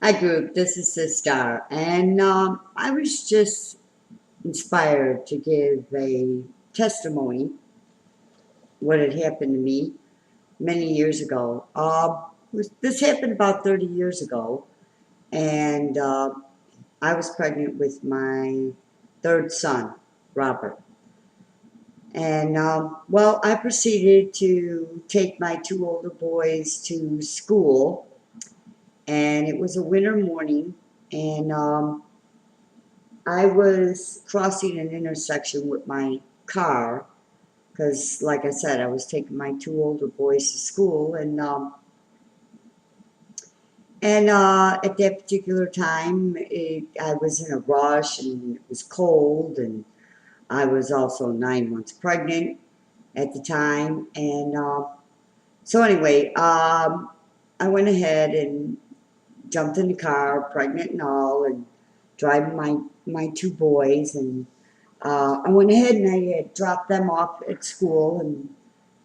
Hi, group. This is Sister, and I was just inspired to give a testimony what had happened to me many years ago. This happened about 30 years ago, and I was pregnant with my third son, Robert. And well, I proceeded to take my two older boys to school, and it was a winter morning, and I was crossing an intersection with my car because, like I said, I was taking my two older boys to school, and at that particular time, I was in a rush, and it was cold, and I was also 9 months pregnant at the time, and so anyway, I went ahead and jumped in the car, pregnant and all, and driving my two boys, and I went ahead and I had dropped them off at school and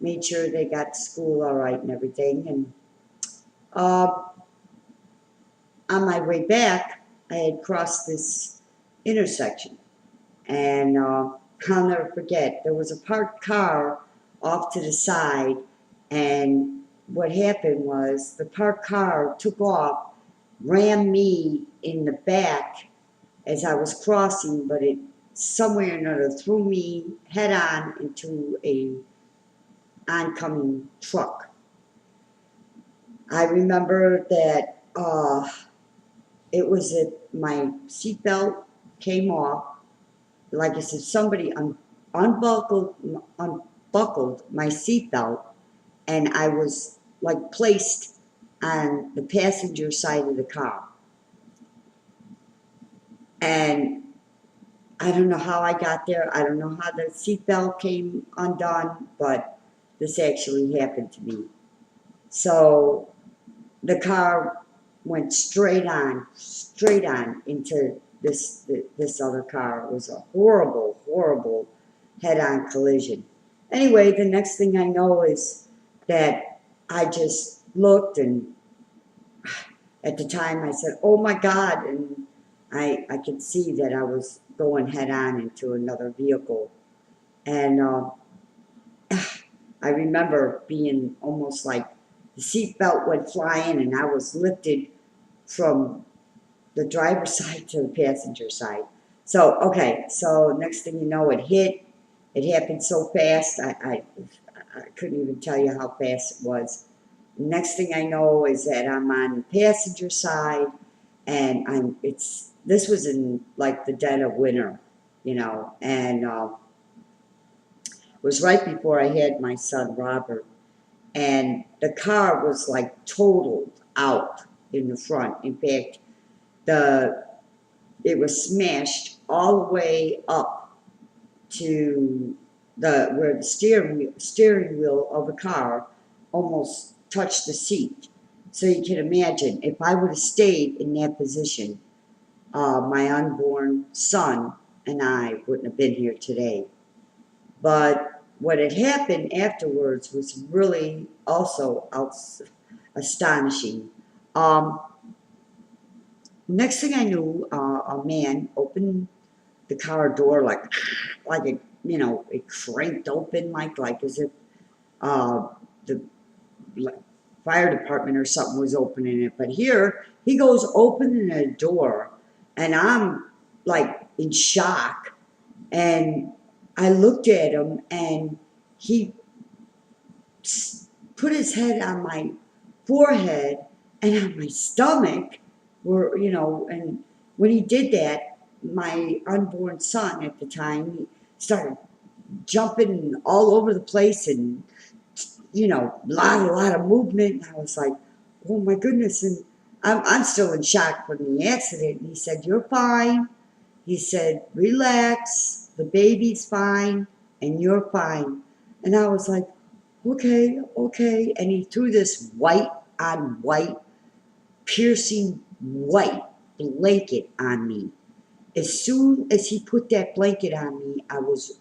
made sure they got to school all right and everything. And uh, on my way back, I had crossed this intersection, and I'll never forget. There was a parked car off to the side, and what happened was the parked car took off, rammed me in the back as I was crossing, but it somewhere or another threw me head on into a oncoming truck. I remember that it was that my seatbelt came off. Like I said, somebody unbuckled my seatbelt, and I was like placed on the passenger side of the car. And I don't know how I got there. I don't know how the seatbelt came undone, but this actually happened to me. So the car went straight on into this other car. It was a horrible, horrible head-on collision. Anyway, the next thing I know is that I just looked, and at the time I said, "Oh my God!" And I could see that I was going head-on into another vehicle, and I remember being almost like the seatbelt went flying, and I was lifted from the driver's side to the passenger side. So, okay, so next thing you know, it hit. It happened so fast, I couldn't even tell you how fast it was. Next thing I know is that I'm on the passenger side, and this was in like the dead of winter, and it was right before I had my son Robert, and the car was like totaled out in the front. In fact, the it was smashed all the way up to the where the steering wheel of the car almost touched the seat. So you can imagine if I would have stayed in that position, my unborn son and I wouldn't have been here today. But what had happened afterwards was really also astonishing. Um, Next thing I knew, a man opened the car door like it cranked open like as if the fire department or something was opening it. But here he goes opening a door, and I'm like in shock. And I looked at him, and he put his head on my forehead and on my stomach, and when he did that, my unborn son at the time, he started jumping all over the place, and a lot of movement. And I was like, oh my goodness. And I'm still in shock from the accident. And he said, "You're fine." He said, "Relax, the baby's fine, and you're fine." And I was like, "Okay, okay." And he threw this white on white, piercing white blanket on me. As soon as he put that blanket on me, I was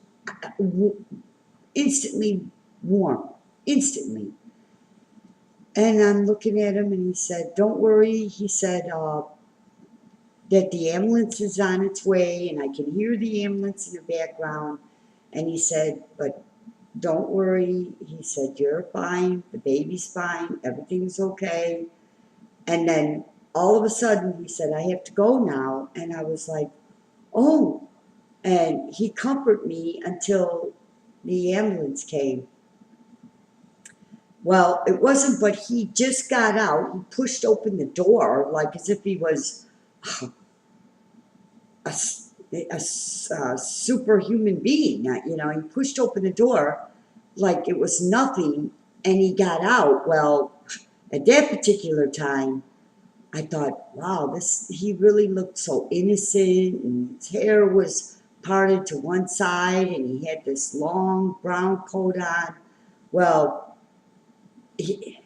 instantly warm, instantly. And I'm looking at him, and he said, "Don't worry." He said that the ambulance is on its way, and I can hear the ambulance in the background. And he said, "But don't worry." He said, "You're fine. The baby's fine. Everything's okay." And then all of a sudden, he said, "I have to go now." And I was like, "Oh." And he comforted me until the ambulance came. Well, it wasn't, but he just got out. He pushed open the door like as if he was a superhuman being. You know, he pushed open the door like it was nothing, and he got out. Well, at that particular time, I thought, wow, he really looked so innocent, and his hair was parted to one side, and he had this long brown coat on. Well, he,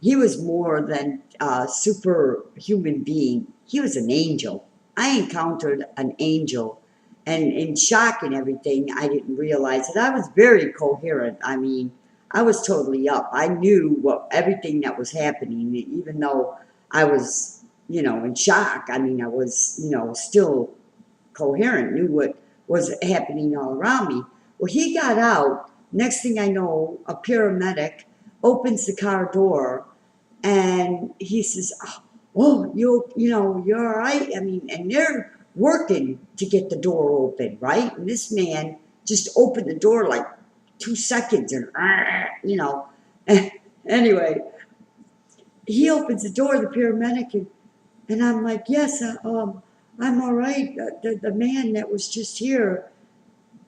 he was more than a superhuman being. He was an angel. I encountered an angel. And in shock and everything, I didn't realize it. I was very coherent. I mean, I was totally up. I knew everything that was happening, even though I was, in shock. I mean, I was, still coherent, knew what was happening all around me. Well, he got out. Next thing I know, a paramedic opens the car door, and he says, "Oh, you're all right." I mean, and they're working to get the door open, right? And this man just opened the door like 2 seconds, and anyway, he opens the door, the paramedic, and I'm like, "Yes, I'm all right." The man that was just here,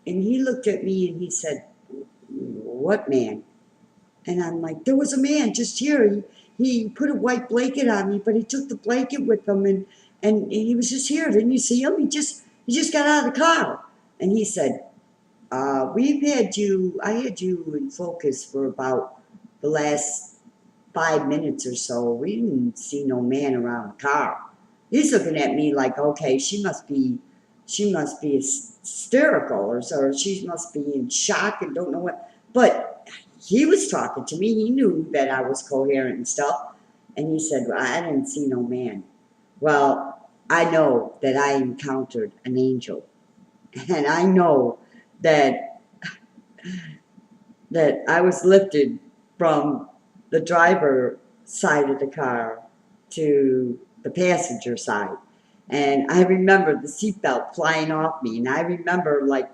and he looked at me and he said, "What man?" And I'm like, "There was a man just here. He put a white blanket on me, but he took the blanket with him, and he was just here. Didn't you see him? He just got out of the car." And he said, I had you in focus for about the last 5 minutes or so. We didn't see no man around the car." He's looking at me like, okay, she must be hysterical, or she must be in shock and don't know what. But he was talking to me. He knew that I was coherent and stuff. And he said, "Well, I didn't see no man." Well, I know that I encountered an angel. And I know that I was lifted from the driver side of the car to the passenger side. And I remember the seatbelt flying off me, and I remember like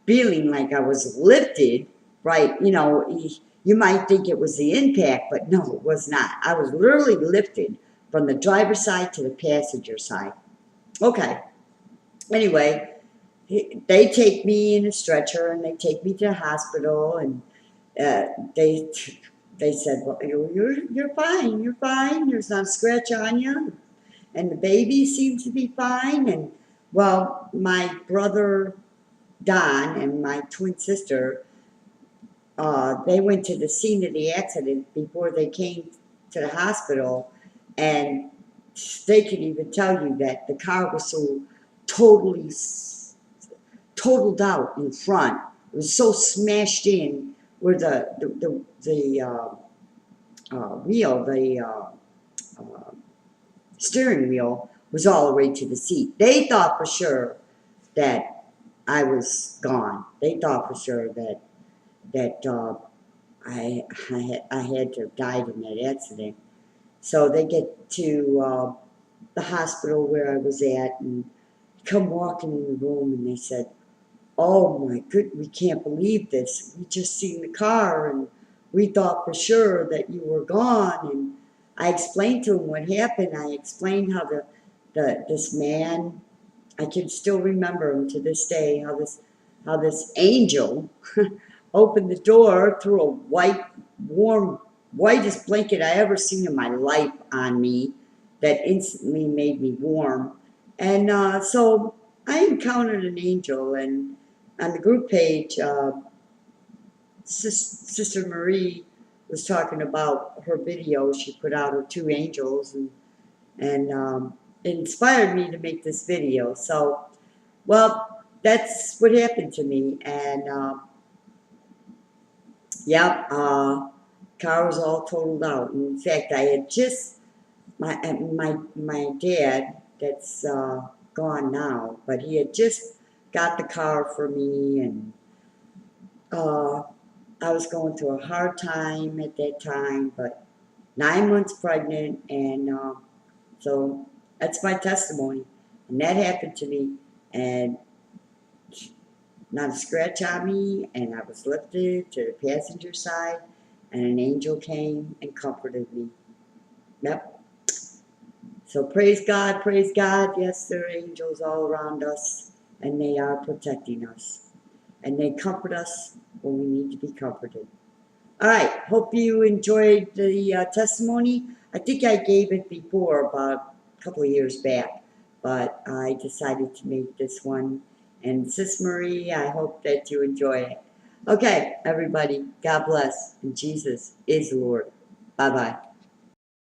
feeling like I was lifted, right? You might think it was the impact, but no, it was not. I was literally lifted from the driver's side to the passenger side. Okay. Anyway, they take me in a stretcher, and they take me to the hospital, and uh, they they said, "Well, you're fine. You're fine. There's not a scratch on you, and the baby seems to be fine." And well, my brother Don and my twin sister, they went to the scene of the accident before they came to the hospital, and they could even tell you that the car was so totally totaled out in front. It was so smashed in where the steering wheel was all the way to the seat. They thought for sure that I was gone. They thought for sure that I had to have died in that accident. So they get to the hospital where I was at, and come walking in the room, and they said, "Oh my goodness, we can't believe this. We just seen the car, and we thought for sure that you were gone." And I explained to them what happened. I explained how this man, I can still remember him to this day, how this angel opened the door, threw a warm, whitest blanket I ever seen in my life on me that instantly made me warm. And so I encountered an angel, and on the group page, Sister Marie was talking about her video she put out of two angels, and it inspired me to make this video. So, well, that's what happened to me, and yeah, car was all totaled out. And in fact, I had just my dad, that's gone now, but he had just got the car for me, and I was going through a hard time at that time, but 9 months pregnant, and so that's my testimony. And that happened to me, and not a scratch on me, and I was lifted to the passenger side, and an angel came and comforted me. Yep. So praise God, praise God. Yes, there are angels all around us, and they are protecting us. And they comfort us when we need to be comforted. All right, hope you enjoyed the testimony. I think I gave it before, about a couple of years back, but I decided to make this one. And Sis Marie, I hope that you enjoy it. Okay, everybody, God bless, and Jesus is Lord. Bye-bye.